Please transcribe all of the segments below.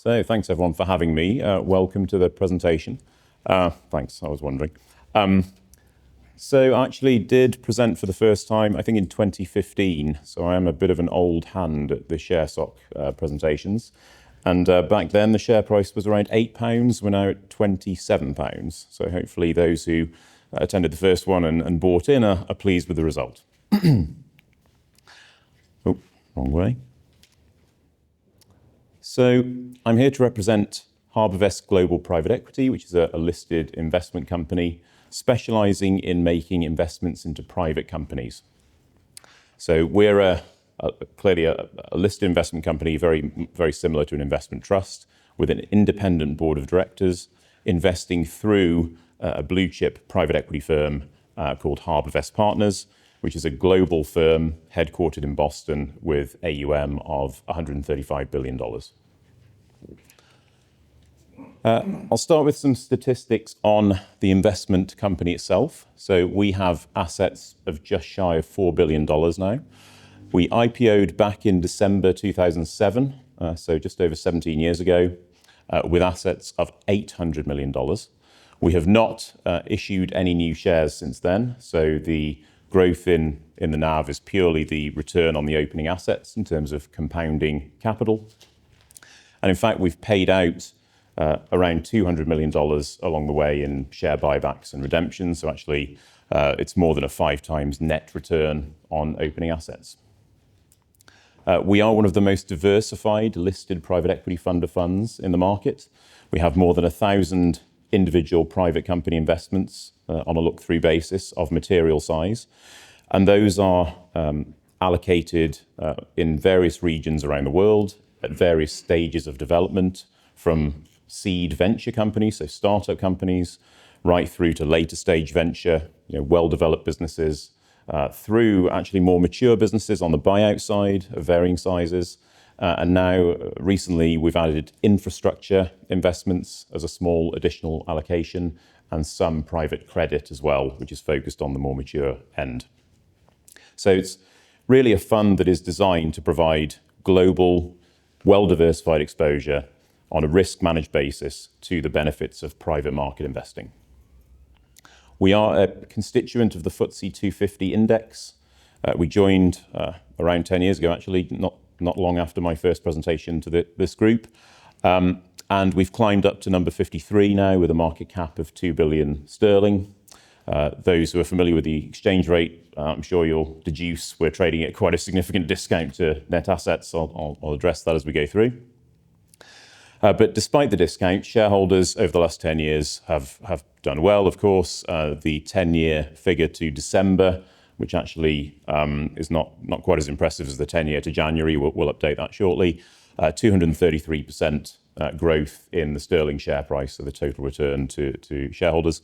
So thanks everyone for having me. Welcome to the presentation. Thanks, I was wondering. So I actually did present for the first time, I think in 2015. So I am a bit of an old hand at the ShareSoc presentations. And back then the share price was around £8. We're now at £27. So hopefully those who attended the first one and bought in are pleased with the result. Oh, wrong way. So I'm here to represent HarbourVest Global Private Equity, which is a listed investment company specializing in making investments into private companies. So we're clearly a listed investment company, very similar to an investment trust, with an independent board of directors investing through a blue chip private equity firm called HarbourVest Partners, which is a global firm headquartered in Boston with AUM of $135 billion. I'll start with some statistics on the investment company itself. So we have assets of just shy of $4 billion now. We IPO'd back in December 2007, so just over 17 years ago, with assets of $800 million. We have not issued any new shares since then, so the growth in the NAV is purely the return on the opening assets in terms of compounding capital. And in fact, we've paid out around $200 million along the way in share buybacks and redemptions. So actually, it's more than a 5 times net return on opening assets. We are one of the most diversified listed private equity fund of funds in the market. We have more than 1,000 individual private company investments on a look-through basis of material size. And those are allocated in various regions around the world at various stages of development, from seed venture companies, so startup companies, right through to later stage venture, well-developed businesses, through actually more mature businesses on the buyout side of varying sizes. And now, recently, we've added infrastructure investments as a small additional allocation and some private credit as well, which is focused on the more mature end. So it's really a fund that is designed to provide global, well-diversified exposure on a risk-managed basis to the benefits of private market investing. We are a constituent of the FTSE 250 index. We joined around 10 years ago, actually, not long after my first presentation to this group. And we've climbed up to number 53 now with a market cap of 2 billion sterling. Those who are familiar with the exchange rate, I'm sure you'll deduce we're trading at quite a significant discount to net assets. I'll address that as we go through. But despite the discount, shareholders over the last 10 years have done well, of course. The 10-year figure to December, which actually is not quite as impressive as the 10-year to January, we'll update that shortly, 233% growth in the sterling share price, so the total return to shareholders.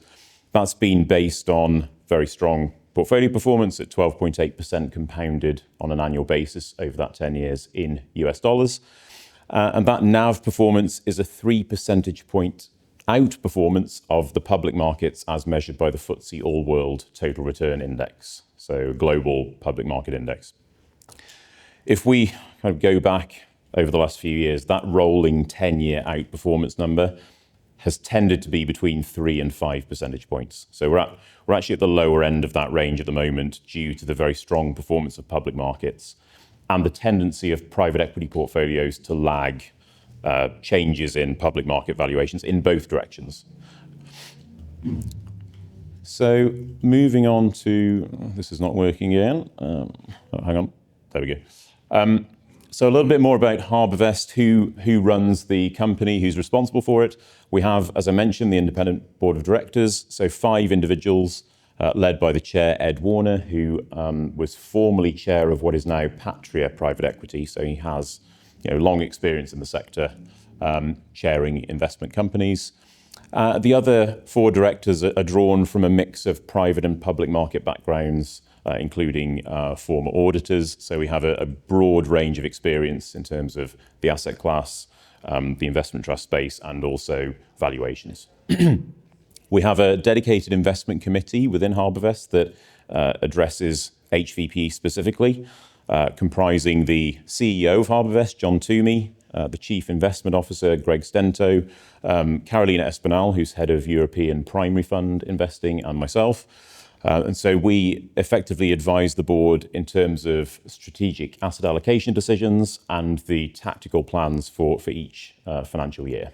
That's been based on very strong portfolio performance at 12.8% compounded on an annual basis over that 10 years in US dollars. And that NAV performance is a 3 percentage point outperformance of the public markets as measured by the FTSE All World Total Return Index, so global public market index. If we kind of go back over the last few years, that rolling 10-year outperformance number has tended to be between 3 and 5 percentage points. So we're actually at the lower end of that range at the moment due to the very strong performance of public markets and the tendency of private equity portfolios to lag changes in public market valuations in both directions. So moving on to, this is not working again. Hang on, there we go. So a little bit more about HarbourVest, who runs the company, who's responsible for it. We have, as I mentioned, the independent board of directors, so 5 individuals led by the chair, Ed Warner, who was formerly chair of what is now Patria Private Equity. So he has long experience in the sector, chairing investment companies. The other 4 directors are drawn from a mix of private and public market backgrounds, including former auditors. So we have a broad range of experience in terms of the asset class, the investment trust space, and also valuations. We have a dedicated investment committee within HarbourVest that addresses HVPE specifically, comprising the CEO of HarbourVest, John Toomey, the Chief Investment Officer, Greg Stento, Carolina Espinal, who's Head of European Primary Fund Investing, and myself. And so we effectively advise the board in terms of strategic asset allocation decisions and the tactical plans for each financial year.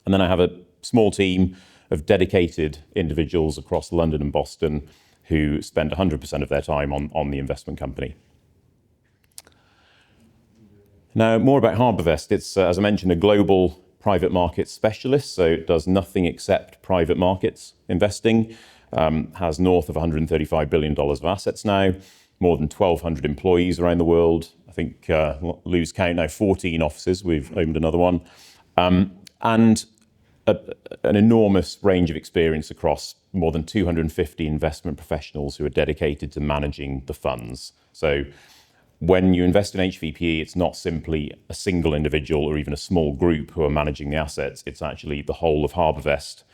And then I have a small team of dedicated individuals across London and Boston who spend 100% of their time on the investment company. Now, more about HarbourVest. It's, as I mentioned, a global private market specialist, so it does nothing except private markets investing. Has north of $135 billion of assets now, more than 1,200 employees around the world. I think, lose count now, 14 offices. We've opened another one. And an enormous range of experience across more than 250 investment professionals who are dedicated to managing the funds. So when you invest in HVPE, it's not simply a single individual or even a small group who are managing the assets. It's actually the whole of HarbourVest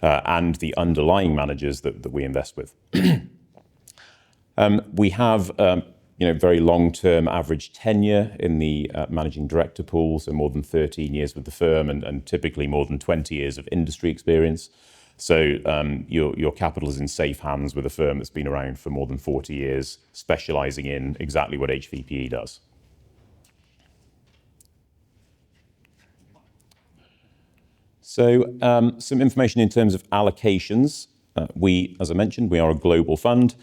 and the underlying managers that we invest with. We have very long-term average tenure in the managing director pool, so more than 13 years with the firm and typically more than 20 years of industry experience. So your capital is in safe hands with a firm that's been around for more than 40 years, specialising in exactly what HVPE does. So some information in terms of allocations. As I mentioned, we are a global fund.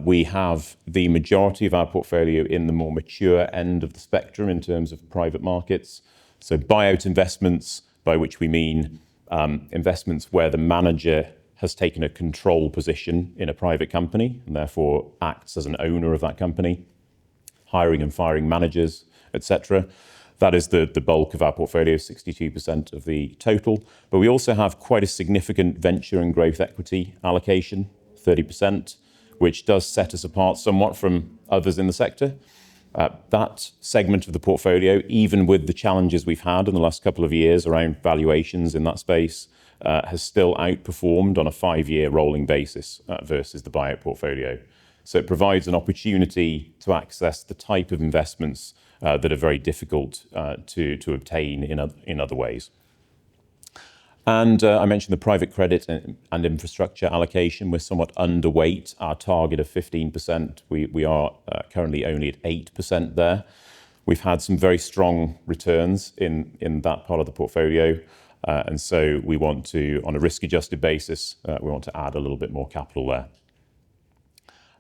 We have the majority of our portfolio in the more mature end of the spectrum in terms of private markets. So buyout investments, by which we mean investments where the manager has taken a control position in a private company and therefore acts as an owner of that company, hiring and firing managers, etc. That is the bulk of our portfolio, 62% of the total. But we also have quite a significant venture and growth equity allocation, 30%, which does set us apart somewhat from others in the sector. That segment of the portfolio, even with the challenges we've had in the last couple of years around valuations in that space, has still outperformed on a 5-year rolling basis versus the buyout portfolio. So it provides an opportunity to access the type of investments that are very difficult to obtain in other ways. And I mentioned the private credit and infrastructure allocation. We're somewhat underweight our target of 15%. We are currently only at 8% there. We've had some very strong returns in that part of the portfolio. And so we want to, on a risk-adjusted basis, we want to add a little bit more capital there.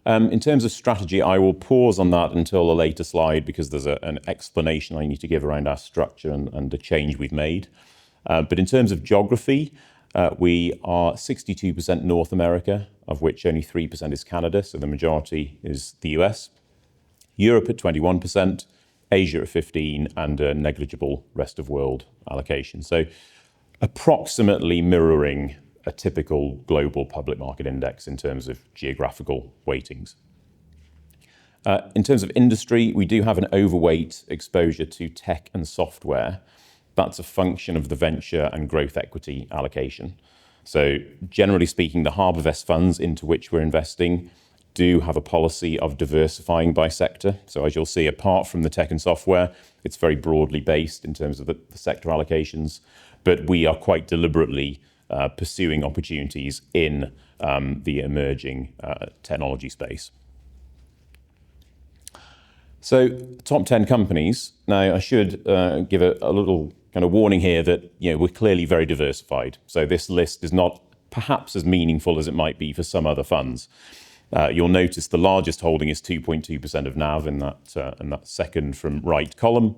In terms of strategy, I will pause on that until a later slide because there's an explanation I need to give around our structure and the change we've made. But in terms of geography, we are 62% North America, of which only 3% is Canada, so the majority is the US. Europe at 21%, Asia at 15%, and a negligible rest of world allocation. So approximately mirroring a typical global public market index in terms of geographical weightings. In terms of industry, we do have an overweight exposure to tech and software. That's a function of the venture and growth equity allocation. So generally speaking, the HarbourVest funds into which we're investing do have a policy of diversifying by sector. So as you'll see, apart from the tech and software, it's very broadly based in terms of the sector allocations, but we are quite deliberately pursuing opportunities in the emerging technology space. So top 10 companies. Now I should give a little kind of warning here that we're clearly very diversified. So this list is not perhaps as meaningful as it might be for some other funds. You'll notice the largest holding is 2.2% of NAV in that second from right column.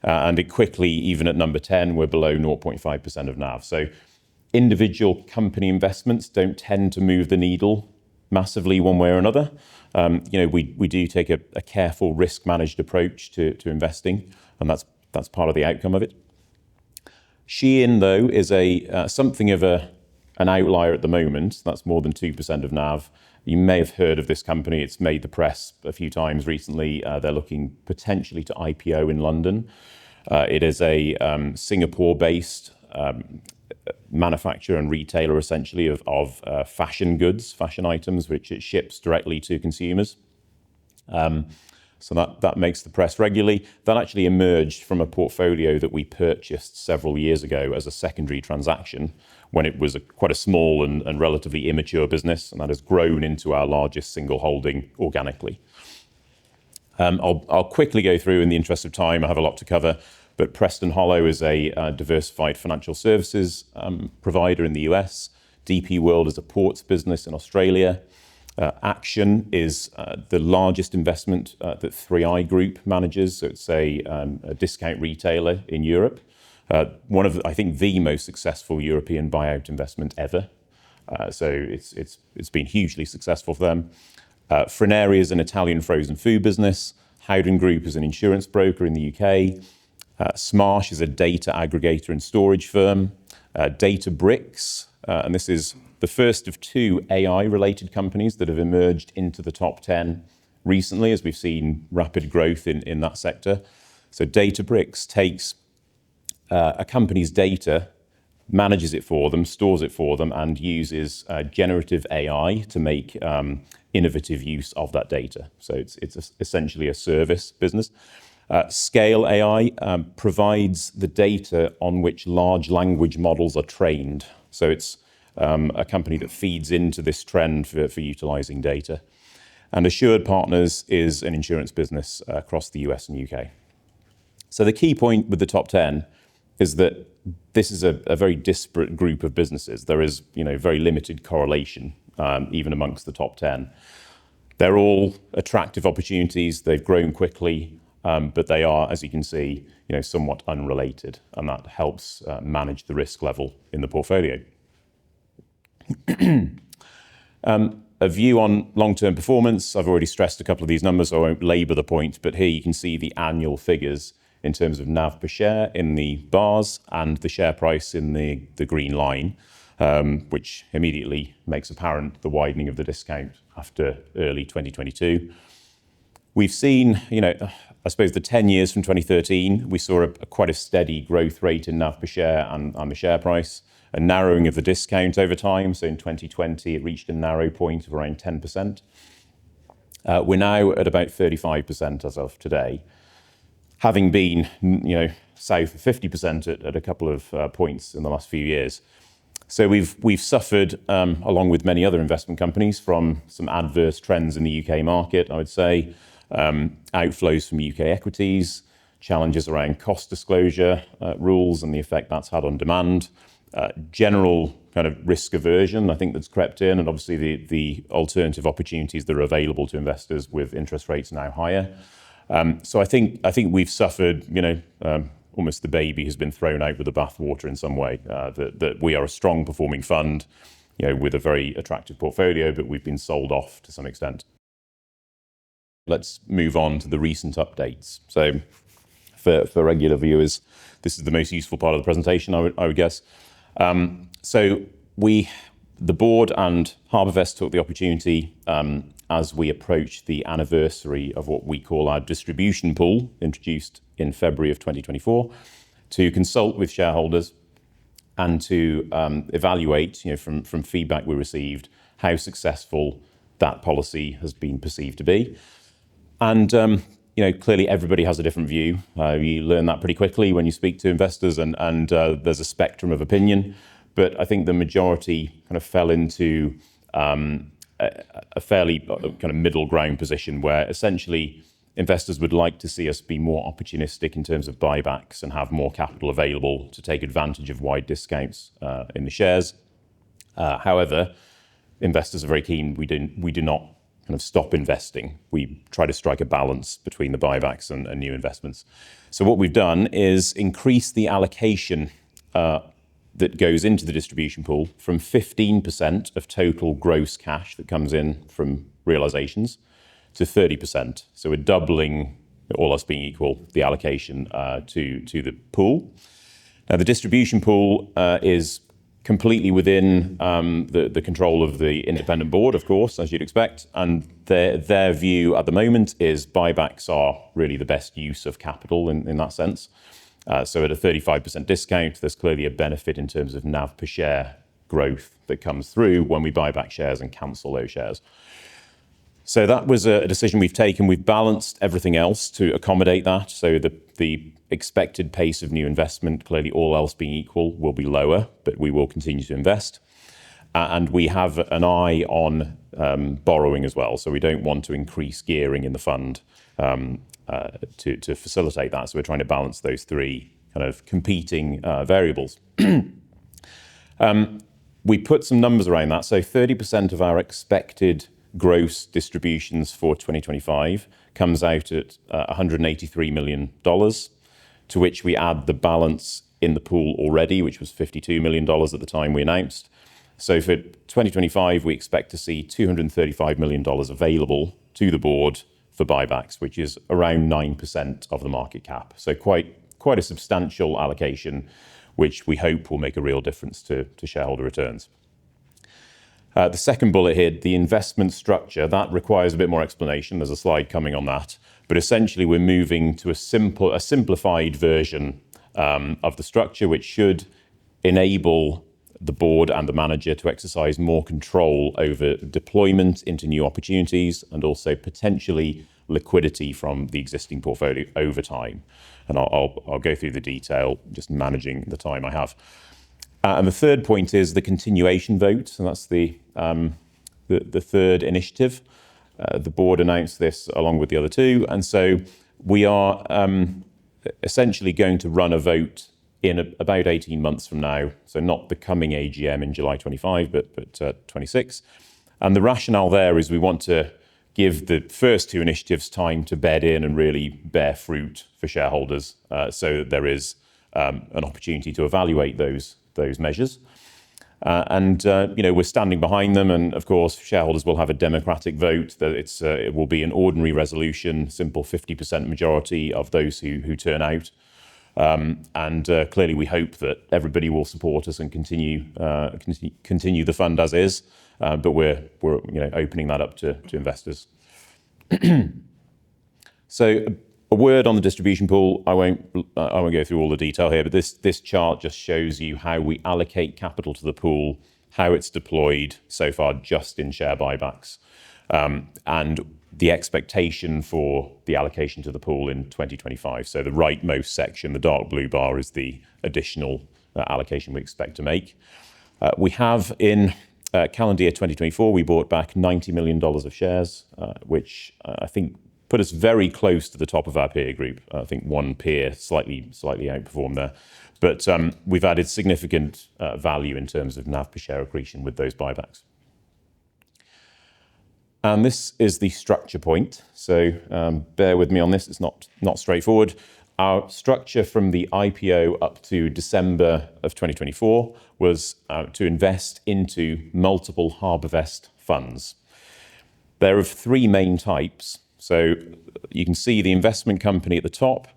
And it quickly, even at number 10, we're below 0.5% of NAV. So individual company investments don't tend to move the needle massively one way or another. We do take a careful risk-managed approach to investing, and that's part of the outcome of it. Shein, though, is something of an outlier at the moment. That's more than 2% of NAV. You may have heard of this company. It's made the press a few times recently. They're looking potentially to IPO in London. It is a Singapore-based manufacturer and retailer, essentially, of fashion goods, fashion items, which it ships directly to consumers. so that makes the press regularly. That actually emerged from a portfolio that we purchased several years ago as a secondary transaction when it was quite a small and relatively immature business, and that has grown into our largest single holding organically. I'll quickly go through in the interest of time. I have a lot to cover, but Preston Hollow is a diversified financial services provider in the US. DP World is a ports business in Australia. Action is the largest investment that 3i Group manages. So it's a discount retailer in Europe. One of, I think, the most successful European buyout investment ever. So it's been hugely successful for them. Freneri is an Italian frozen food business. Howden Group is an insurance broker in the UK. Smarsh is a data aggregator and storage firm. Databricks, and this is the first of two AI-related companies that have emerged into the top 10 recently, as we've seen rapid growth in that sector. So Databricks takes a company's data, manages it for them, stores it for them, and uses generative AI to make innovative use of that data. So it's essentially a service business. Scale AI provides the data on which large language models are trained. So it's a company that feeds into this trend for utilizing data. And Assured Partners is an insurance business across the US and UK. So the key point with the top 10 is that this is a very disparate group of businesses. There is, very limited correlation, even amongst the top 10. They're all attractive opportunities. They've grown quickly, but they are, as you can see, somewhat unrelated, and that helps manage the risk level in the portfolio. A view on long-term performance. I've already stressed a couple of these numbers, so I won't labour the point, but here you can see the annual figures in terms of NAV per share in the bars and the share price in the green line, which immediately makes apparent the widening of the discount after early 2022. We've seen, I suppose the 10 years from 2013, we saw quite a steady growth rate in NAV per share and the share price, a narrowing of the discount over time. So in 2020, it reached a narrow point of around 10%. We're now at about 35% as of today, having been, south of 50% at a couple of points in the last few years. So we've suffered, along with many other investment companies, from some adverse trends in the UK market, I would say. Outflows from UK equities, challenges around cost disclosure rules and the effect that's had on demand, general kind of risk aversion, I think, that's crept in, and obviously the alternative opportunities that are available to investors with interest rates now higher. So I think we've suffered, almost the baby has been thrown out with the bathwater in some way. That we are a strong performing fund, with a very attractive portfolio, but we've been sold off to some extent. Let's move on to the recent updates. So for regular viewers, this is the most useful part of the presentation, I would guess. So the board and HarbourVest took the opportunity as we approach the anniversary of what we call our distribution pool, introduced in February of 2024, to consult with shareholders and to evaluate, from feedback we received, how successful that policy has been perceived to be. And clearly everybody has a different view. You learn that pretty quickly when you speak to investors, and there's a spectrum of opinion. But I think the majority kind of fell into a fairly kind of middle ground position where essentially investors would like to see us be more opportunistic in terms of buybacks and have more capital available to take advantage of wide discounts in the shares. However, investors are very keen. We do not kind of stop investing. We try to strike a balance between the buybacks and new investments. So what we've done is increase the allocation that goes into the distribution pool from 15% of total gross cash that comes in from realizations to 30%. So we're doubling, all else being equal, the allocation to the pool. Now, the distribution pool is completely within the control of the independent board, of course, as you'd expect. And their view at the moment is buybacks are really the best use of capital in that sense. So at a 35% discount, there's clearly a benefit in terms of NAV per share growth that comes through when we buy back shares and cancel those shares. So that was a decision we've taken. We've balanced everything else to accommodate that. So the expected pace of new investment, clearly all else being equal, will be lower, but we will continue to invest. And we have an eye on borrowing as well. So we don't want to increase gearing in the fund to facilitate that. So we're trying to balance those three kind of competing variables. We put some numbers around that. So 30% of our expected gross distributions for 2025 comes out at $183 million, to which we add the balance in the pool already, which was $52 million at the time we announced. So for 2025, we expect to see $235 million available to the board for buybacks, which is around 9% of the market cap. So quite a substantial allocation, which we hope will make a real difference to shareholder returns. The second bullet here, the investment structure, that requires a bit more explanation. There's a slide coming on that. But essentially, we're moving to a simplified version of the structure, which should enable the board and the manager to exercise more control over deployment into new opportunities and also potentially liquidity from the existing portfolio over time. And I'll go through the detail, just managing the time I have. And the third point is the continuation vote, and that's the third initiative. The board announced this along with the other two, and so we are essentially going to run a vote in about 18 months from now, so not the coming AGM in July 25, but 26. And the rationale there is we want to give the first two initiatives time to bed in and really bear fruit for shareholders, so that there is an opportunity to evaluate those measures. We're standing behind them, and of course, shareholders will have a democratic vote. That it will be an ordinary resolution, simple 50% majority of those who turn out. Clearly, we hope that everybody will support us and continue the fund as is. But we're opening that up to investors. So a word on the distribution pool. I won't go through all the detail here, but this chart just shows you how we allocate capital to the pool, how it's deployed so far just in share buybacks, and the expectation for the allocation to the pool in 2025. So the rightmost section, the dark blue bar, is the additional allocation we expect to make. We have in calendar year 2024, we bought back $90 million of shares, which I think put us very close to the top of our peer group. I think one peer slightly outperformed there. But we've added significant value in terms of NAV per share accretion with those buybacks. And this is the structure point. So bear with me on this. It's not straightforward. Our structure from the IPO up to December of 2024 was to invest into multiple HarbourVest funds. There are three main types. So you can see the investment company at the top.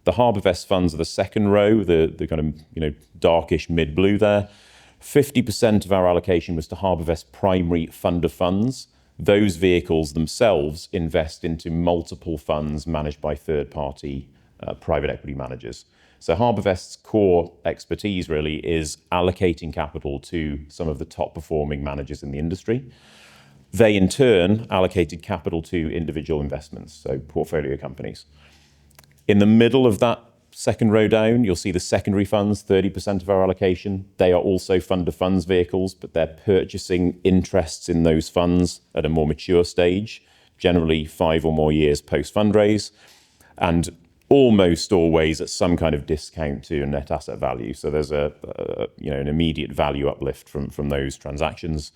The HarbourVest funds are the second row, the kind of darkish mid blue there. 50% of our allocation was to HarbourVest primary fund of funds. Those vehicles themselves invest into multiple funds managed by third-party private equity managers. So HarbourVest's core expertise really is allocating capital to some of the top performing managers in the industry. They in turn allocated capital to individual investments, so portfolio companies. In the middle of that second row down, you'll see the secondary funds, 30% of our allocation. They are also fund of funds vehicles, but they're purchasing interests in those funds at a more mature stage, generally 5 or more years post fundraise, and almost always at some kind of discount to net asset value. So there's an immediate value uplift from those transactions.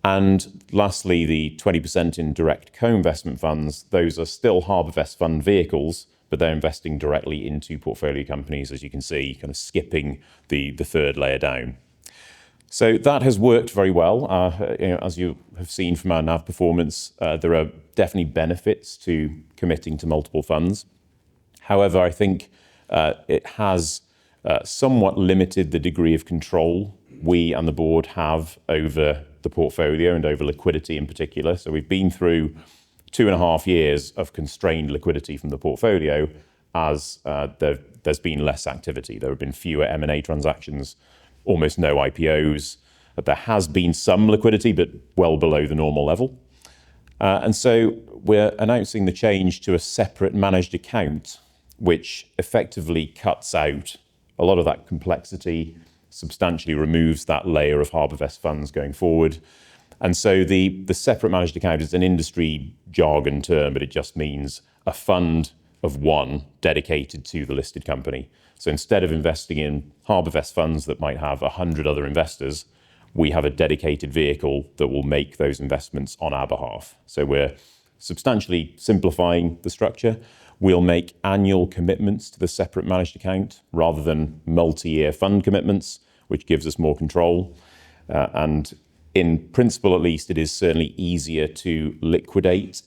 And lastly, the 20% in direct co-investment funds, those are still HarbourVest fund vehicles, but they're investing directly into portfolio companies, as you can see, kind of skipping the third layer down. So that has worked very well. As you have seen from our NAV performance, there are definitely benefits to committing to multiple funds. However, I think it has somewhat limited the degree of control we and the board have over the portfolio and over liquidity in particular. So we've been through 2.5 years of constrained liquidity from the portfolio as there's been less activity. There have been fewer M&A transactions, almost no IPOs. There has been some liquidity, but well below the normal level. And so we're announcing the change to a separate managed account, which effectively cuts out a lot of that complexity, substantially removes that layer of HarbourVest funds going forward. And so the separate managed account is an industry jargon term, but it just means a fund of one dedicated to the listed company. So instead of investing in HarbourVest funds that might have 100 other investors, we have a dedicated vehicle that will make those investments on our behalf. So we're substantially simplifying the structure. We'll make annual commitments to the separate managed account rather than multi-year fund commitments, which gives us more control. And in principle, at least, it is certainly easier to liquidate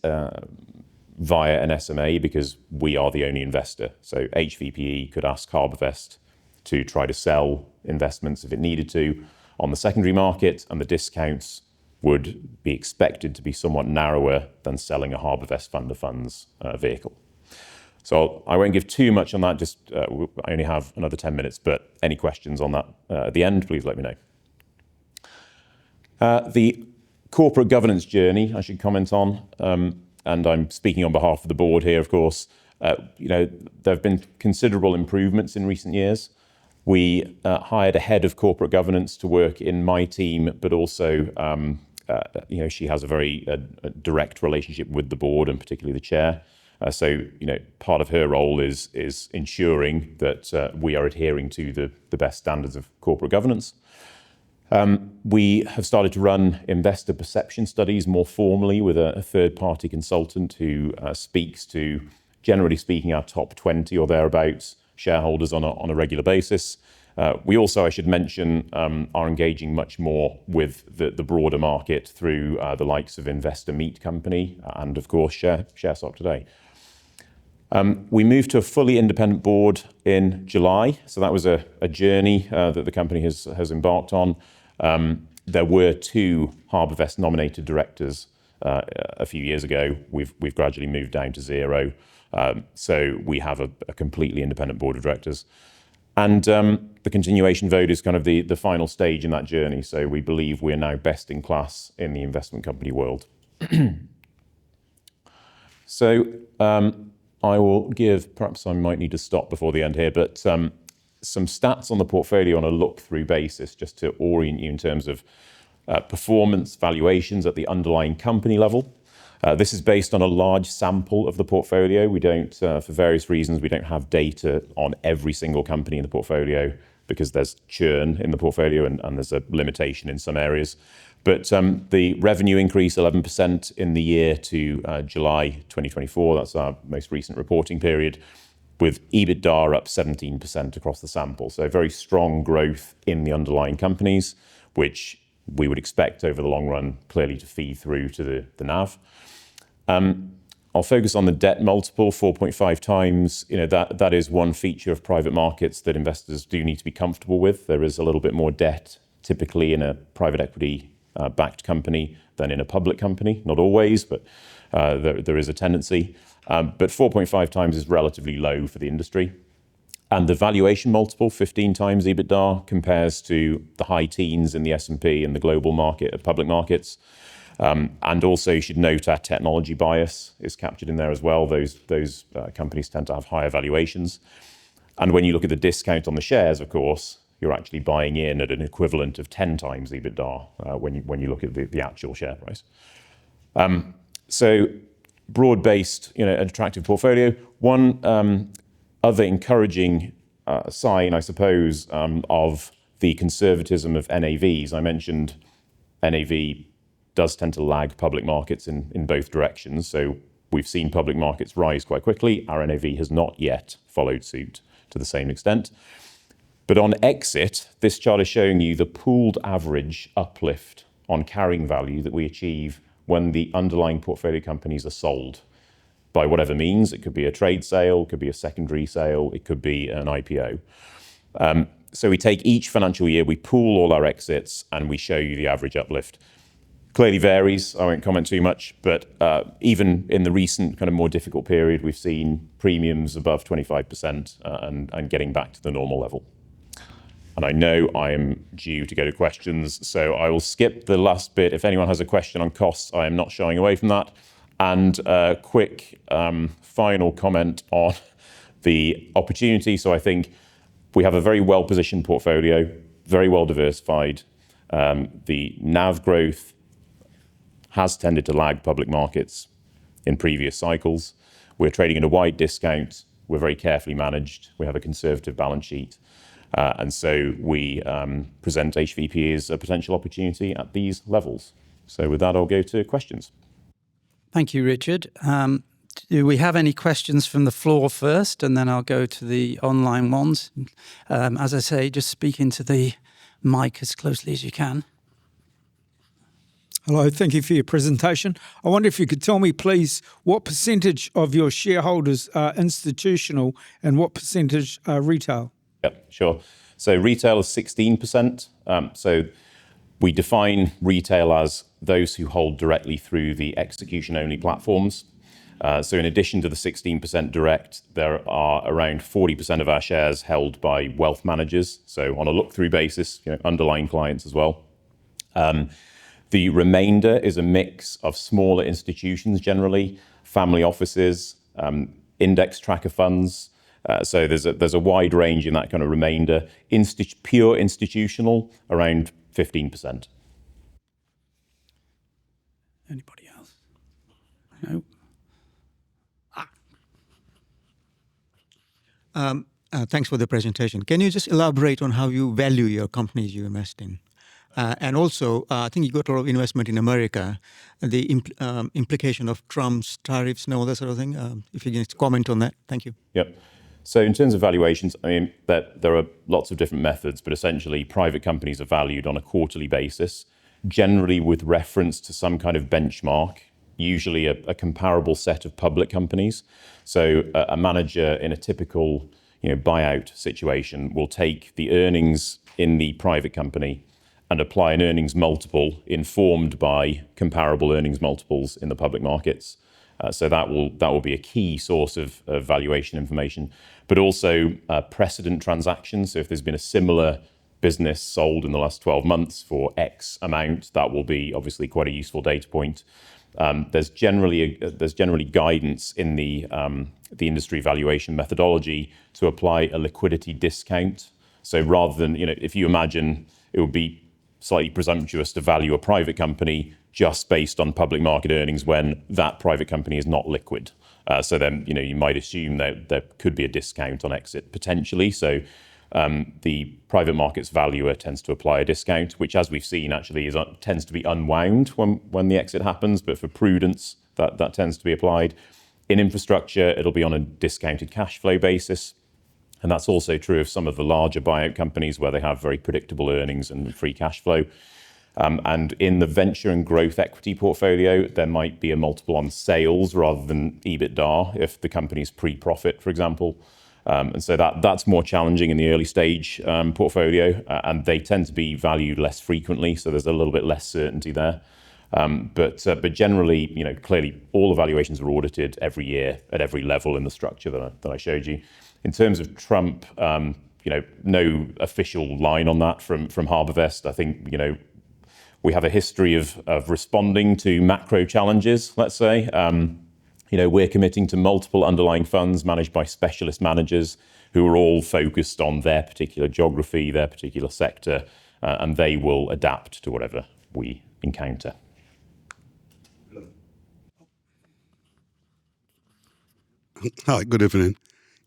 via an SMA because we are the only investor. So HVPE could ask HarbourVest to try to sell investments if it needed to on the secondary market, and the discounts would be expected to be somewhat narrower than selling a HarbourVest fund of funds vehicle. So I won't give too much on that, I only have another 10 minutes, but any questions on that at the end, please let me know. The corporate governance journey I should comment on, and I'm speaking on behalf of the board here, of course. There have been considerable improvements in recent years. We hired a head of corporate governance to work in my team, but also, she has a very direct relationship with the board and particularly the chair. So part of her role is ensuring that we are adhering to the best standards of corporate governance. We have started to run investor perception studies more formally with a third-party consultant who speaks to, generally speaking, our top 20 or thereabouts shareholders on a regular basis. We also, I should mention, are engaging much more with the broader market through the likes of Investor Meet Company and, of course, ShareSoc Today. We moved to a fully independent board in July, so that was a journey that the company has embarked on. There were 2 HarbourVest nominated directors a few years ago. We've gradually moved down to 0. So we have a completely independent board of directors. And the continuation vote is kind of the final stage in that journey. So we believe we're now best in class in the investment company world. So I will give, perhaps I might need to stop before the end here, but some stats on the portfolio on a look-through basis, just to orient you in terms of performance valuations at the underlying company level. This is based on a large sample of the portfolio. We don't, for various reasons, we don't have data on every single company in the portfolio because there's churn in the portfolio and there's a limitation in some areas. But the revenue increase 11% in the year to July 2024, that's our most recent reporting period, with EBITDA up 17% across the sample. So very strong growth in the underlying companies, which we would expect over the long run clearly to feed through to the NAV. I'll focus on the debt multiple, 4.5 times. That is one feature of private markets that investors do need to be comfortable with. There is a little bit more debt typically in a private equity backed company than in a public company. Not always, but there is a tendency. But 4.5 times is relatively low for the industry. And the valuation multiple, 15 times EBITDA, compares to the high teens in the S&P and the global market, public markets. And also you should note our technology bias is captured in there as well. Those companies tend to have higher valuations. And when you look at the discount on the shares, of course, you're actually buying in at an equivalent of 10 times EBITDA when you look at the actual share price. So broad-based, an attractive portfolio. One other encouraging sign, I suppose, of the conservatism of NAVs. I mentioned NAV does tend to lag public markets in both directions. So we've seen public markets rise quite quickly. Our NAV has not yet followed suit to the same extent. But on exit, this chart is showing you the pooled average uplift on carrying value that we achieve when the underlying portfolio companies are sold by whatever means. It could be a trade sale, it could be a secondary sale, it could be an IPO. So we take each financial year, we pool all our exits, and we show you the average uplift. Clearly varies, I won't comment too much, but even in the recent kind of more difficult period, we've seen premiums above 25% and getting back to the normal level. And I know I am due to go to questions, so I will skip the last bit. If anyone has a question on costs, I am not shying away from that. And a quick final comment on the opportunity. So I think we have a very well-positioned portfolio, very well diversified. The NAV growth has tended to lag public markets in previous cycles. We're trading at a wide discount. We're very carefully managed. We have a conservative balance sheet. And so we present HVPE as a potential opportunity at these levels. So with that, I'll go to questions. Thank you, Richard. Do we have any questions from the floor first, and then I'll go to the online ones? As I say, just speak into the mic as closely as you can. Hello, thank you for your presentation. I wonder if you could tell me, please, what percentage of your shareholders are institutional and what percentage are retail? Yep, sure. So retail is 16%. So we define retail as those who hold directly through the execution-only platforms. So in addition to the 16% direct, there are around 40% of our shares held by wealth managers. So on a look-through basis, underlying clients as well. The remainder is a mix of smaller institutions generally, family offices, index tracker funds. So there's a wide range in that kind of remainder. Pure institutional, around 15%. Anybody else? No? Thanks for the presentation. Can you just elaborate on how you value your companies you invest in? And also, I think you got a lot of investment in America, the implication of Trump's tariffs and all that sort of thing. If you can just comment on that. Thank you. Yep. So in terms of valuations, I mean, there are lots of different methods, but essentially private companies are valued on a quarterly basis, generally with reference to some kind of benchmark, usually a comparable set of public companies. So a manager in a typical buyout situation will take the earnings in the private company and apply an earnings multiple informed by comparable earnings multiples in the public markets. So that will be a key source of valuation information, but also precedent transactions. So if there's been a similar business sold in the last 12 months for X amount, that will be obviously quite a useful data point. There's generally guidance in the industry valuation methodology to apply a liquidity discount. So rather than if you imagine, it would be slightly presumptuous to value a private company just based on public market earnings when that private company is not liquid. So then, you might assume that there could be a discount on exit potentially. So the private markets valuer tends to apply a discount, which, as we've seen, actually tends to be unwound when the exit happens. But for prudence, that tends to be applied. In infrastructure, it'll be on a discounted cash flow basis. And that's also true of some of the larger buyout companies where they have very predictable earnings and free cash flow. And in the venture and growth equity portfolio, there might be a multiple on sales rather than EBITDA if the company's pre-profit, for example. And so that's more challenging in the early stage portfolio, and they tend to be valued less frequently, so there's a little bit less certainty there. But generally, clearly all evaluations are audited every year at every level in the structure that I showed you. In terms of Trump, no official line on that from HarbourVest. I think, we have a history of responding to macro challenges, let's say. We're committing to multiple underlying funds managed by specialist managers who are all focused on their particular geography, their particular sector, and they will adapt to whatever we encounter. Hi, good evening.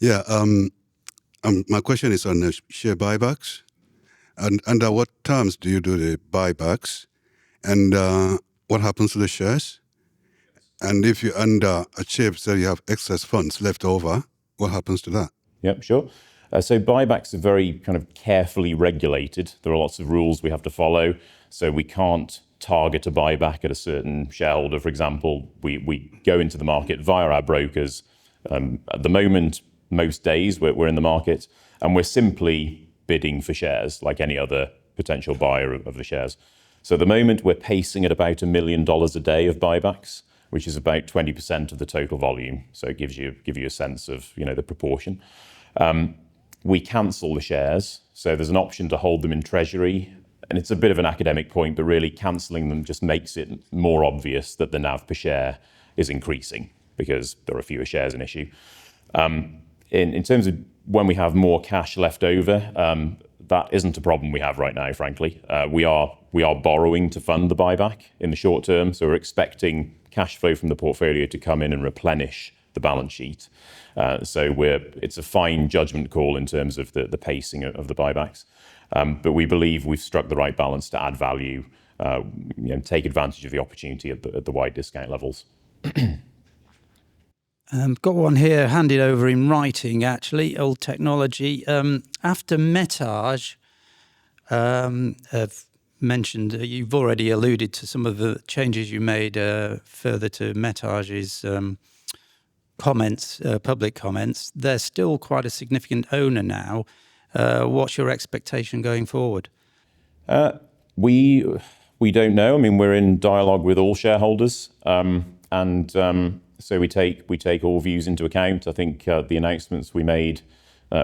Yeah, my question is on share buybacks. And under what terms do you do the buybacks? And what happens to the shares? And if you underachieve, so you have excess funds left over, what happens to that? Yep, sure. So buybacks are very kind of carefully regulated. There are lots of rules we have to follow. So we can't target a buyback at a certain shareholder, for example. We go into the market via our brokers. At the moment, most days we're in the market, and we're simply bidding for shares like any other potential buyer of the shares. So at the moment, we're pacing at about $1 million a day of buybacks, which is about 20% of the total volume. So it gives you a sense of the proportion. We cancel the shares. So there's an option to hold them in treasury. And it's a bit of an academic point, but really cancelling them just makes it more obvious that the NAV per share is increasing because there are fewer shares in issue. In terms of when we have more cash left over, that isn't a problem we have right now, frankly. We are borrowing to fund the buyback in the short term, so we're expecting cash flow from the portfolio to come in and replenish the balance sheet. So it's a fine judgment call in terms of the pacing of the buybacks. But we believe we've struck the right balance to add value, take advantage of the opportunity at the wide discount levels. Got one here handed over in writing, actually, old technology. After Metage, have mentioned, you've already alluded to some of the changes you made further to Metage's comments, public comments. They're still quite a significant owner now. What's your expectation going forward? We don't know. I mean, we're in dialogue with all shareholders, so we take all views into account. I think the announcements we made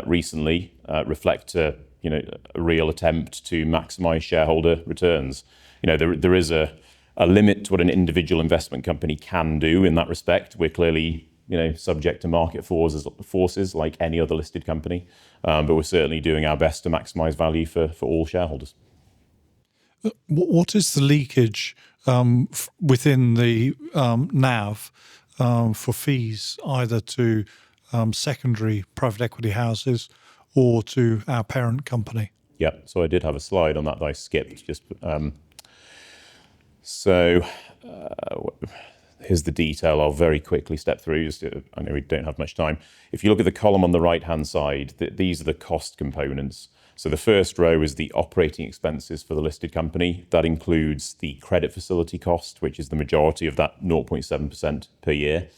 recently reflect a real attempt to maximise shareholder returns. There is a limit to what an individual investment company can do in that respect. We're clearly subject to market forces like any other listed company, but we're certainly doing our best to maximise value for all shareholders. What is the leakage within the NAV for fees, either to secondary private equity houses or to our parent company? Yeah, so I did have a slide on that I skipped. Here's the detail. I'll very quickly step through. I know we don't have much time. If you look at the column on the right-hand side, these are the cost components. So the first row is the operating expenses for the listed company. That includes the credit facility cost, which is the majority of that 0.7% per year.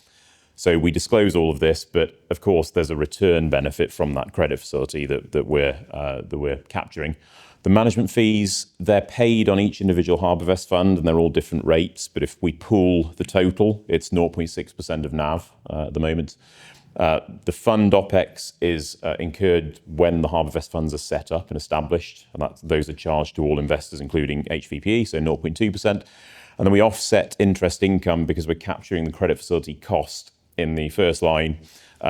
So we disclose all of this, but of course there's a return benefit from that credit facility that we're capturing. The management fees, they're paid on each individual HarbourVest fund, and they're all different rates. But if we pool the total, it's 0.6% of NAV at the moment. The fund OPEX is incurred when the HarbourVest funds are set up and established, and those are charged to all investors, including HVPE, so 0.2%. And then we offset interest income because we're capturing the credit facility cost in the first line,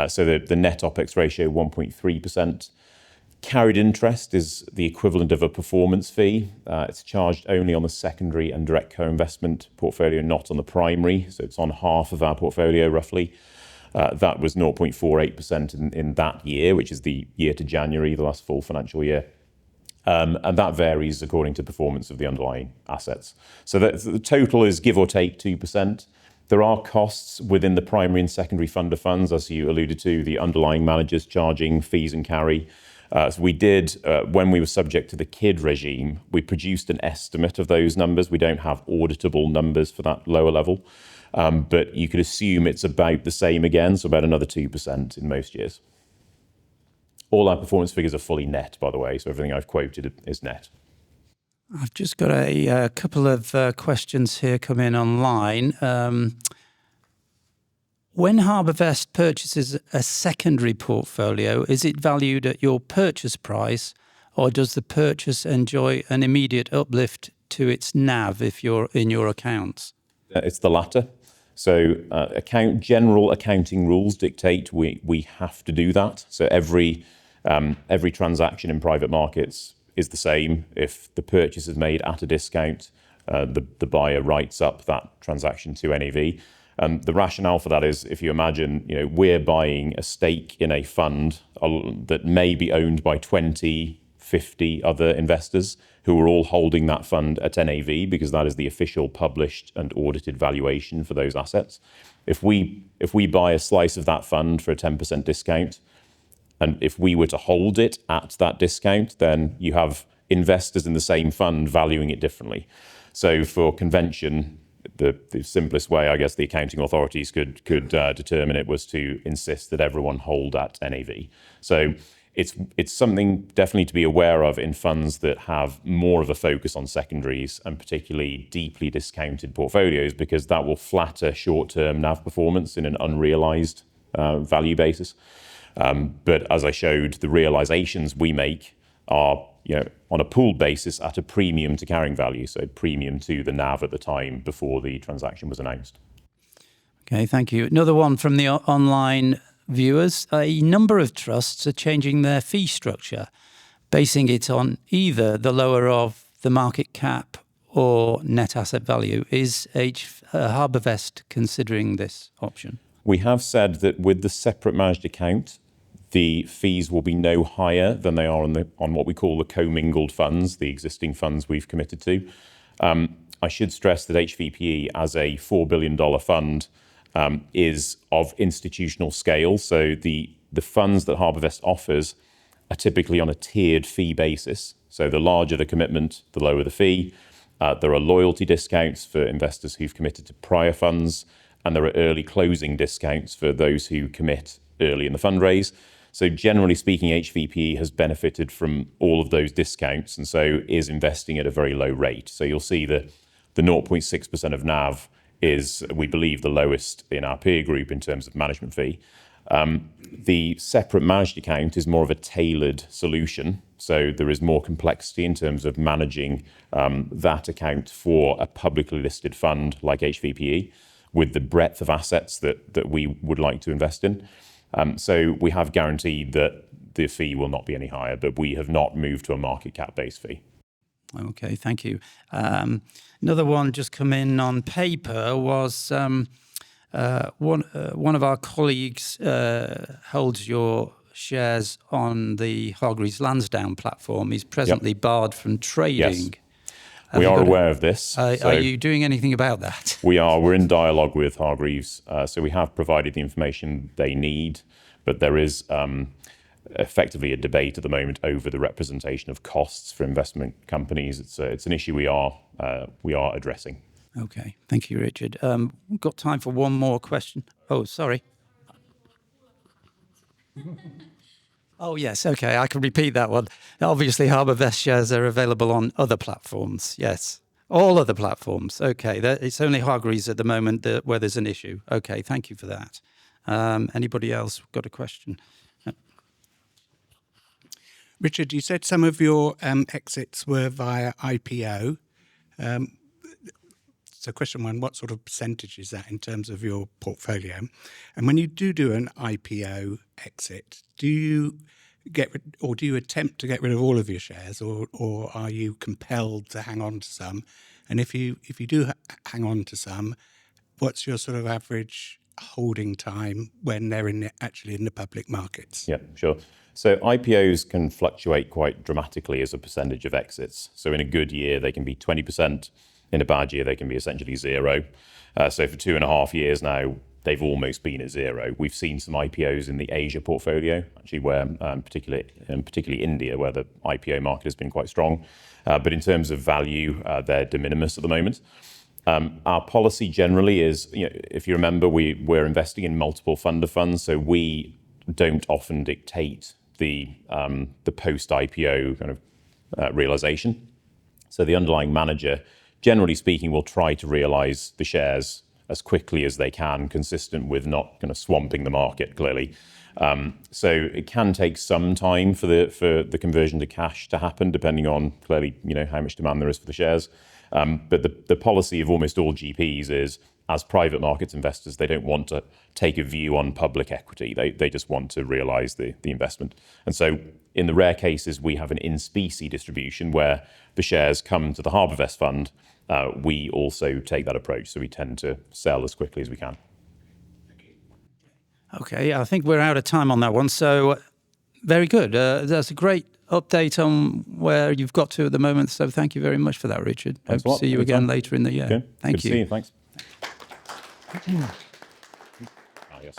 so the net OPEX ratio 1.3%. Carried interest is the equivalent of a performance fee. It's charged only on the secondary and direct co-investment portfolio, not on the primary, so it's on half of our portfolio roughly. That was 0.48% in that year, which is the year to January, the last full financial year. And that varies according to performance of the underlying assets. So the total is give or take 2%. There are costs within the primary and secondary fund of funds, as you alluded to, the underlying managers charging fees and carry. So we did, when we were subject to the KID regime, we produced an estimate of those numbers. We don't have auditable numbers for that lower level. But you could assume it's about the same again, so about another 2% in most years. All our performance figures are fully net, by the way, so everything I've quoted is net. I've just got a couple of questions here come in online. When HarbourVest purchases a secondary portfolio, is it valued at your purchase price, or does the purchase enjoy an immediate uplift to its NAV if you're in your accounts? It's the latter. So general accounting rules dictate we have to do that. So every transaction in private markets is the same. If the purchase is made at a discount, the buyer writes up that transaction to NAV. The rationale for that is, if you imagine, we're buying a stake in a fund that may be owned by 20, 50 other investors who are all holding that fund at NAV because that is the official published and audited valuation for those assets. If we buy a slice of that fund for a 10% discount, and if we were to hold it at that discount, then you have investors in the same fund valuing it differently. So for convention, the simplest way, I guess, the accounting authorities could determine it was to insist that everyone hold at NAV. So it's something definitely to be aware of in funds that have more of a focus on secondaries and particularly deeply discounted portfolios, because that will flatter short-term NAV performance in an unrealized value basis. But as I showed, the realizations we make are, on a pooled basis at a premium to carrying value, so premium to the NAV at the time before the transaction was announced. Okay, thank you. Another one from the online viewers. A number of trusts are changing their fee structure, basing it on either the lower of the market cap or net asset value. Is HarbourVest considering this option? We have said that with the separate managed account, the fees will be no higher than they are on what we call the commingled funds, the existing funds we've committed to. I should stress that HVPE, as a $4 billion fund, is of institutional scale. So the funds that HarbourVest offers are typically on a tiered fee basis. So the larger the commitment, the lower the fee. There are loyalty discounts for investors who've committed to prior funds, and there are early closing discounts for those who commit early in the fundraise. So generally speaking, HVPE has benefited from all of those discounts and so is investing at a very low rate. So you'll see that the 0.6% of NAV is, we believe, the lowest in our peer group in terms of management fee. The separate managed account is more of a tailored solution. So there is more complexity in terms of managing that account for a publicly listed fund like HVPE with the breadth of assets that we would like to invest in. So we have guaranteed that the fee will not be any higher, but we have not moved to a market cap-based fee. Okay, thank you. Another one just come in on paper was one of our colleagues holds your shares on the Hargreaves Lansdowne platform. He's presently barred from trading. Yes. We are aware of this. Are you doing anything about that? We are. We're in dialogue with Hargreaves. So we have provided the information they need, but there is effectively a debate at the moment over the representation of costs for investment companies. It's an issue we are addressing. Okay, thank you, Richard. We've got time for one more question. Oh, sorry. Oh, yes, okay, I can repeat that one. Obviously, HarbourVest shares are available on other platforms, yes. All other platforms, okay. It's only Hargreaves at the moment where there's an issue. Okay, thank you for that. Anybody else got a question? Richard, you said some of your exits were via IPO. So question one, what sort of percentage is that in terms of your portfolio? And when you do an IPO exit, do you attempt to get rid of all of your shares, or are you compelled to hang on to some? And if you do hang on to some, what's your sort of average holding time when they're actually in the public markets? Yeah, sure. So IPOs can fluctuate quite dramatically as a percentage of exits. So in a good year, they can be 20%. In a bad year, they can be essentially zero. So for 2.5 years now, they've almost been at zero. We've seen some IPOs in the Asia portfolio, actually, where particularly India, where the IPO market has been quite strong. But in terms of value, they're de minimis at the moment. Our policy generally is, if you remember, we're investing in multiple fund of funds, so we don't often dictate the post-IPO kind of realization. So the underlying manager, generally speaking, will try to realize the shares as quickly as they can, consistent with not kind of swamping the market, clearly. So it can take some time for the conversion to cash to happen, depending on, clearly, how much demand there is for the shares. But the policy of almost all GPs is, as private markets investors, they don't want to take a view on public equity. They just want to realize the investment. And so in the rare cases, we have an in-specie distribution where the shares come to the HarbourVest fund. We also take that approach. So we tend to sell as quickly as we can. Okay, I think we're out of time on that one. So very good. That's a great update on where you've got to at the moment. So thank you very much for that, Richard. Thanks Hope to see you again later in the year. Okay. Thank Good you. to see you. Thanks. Yes.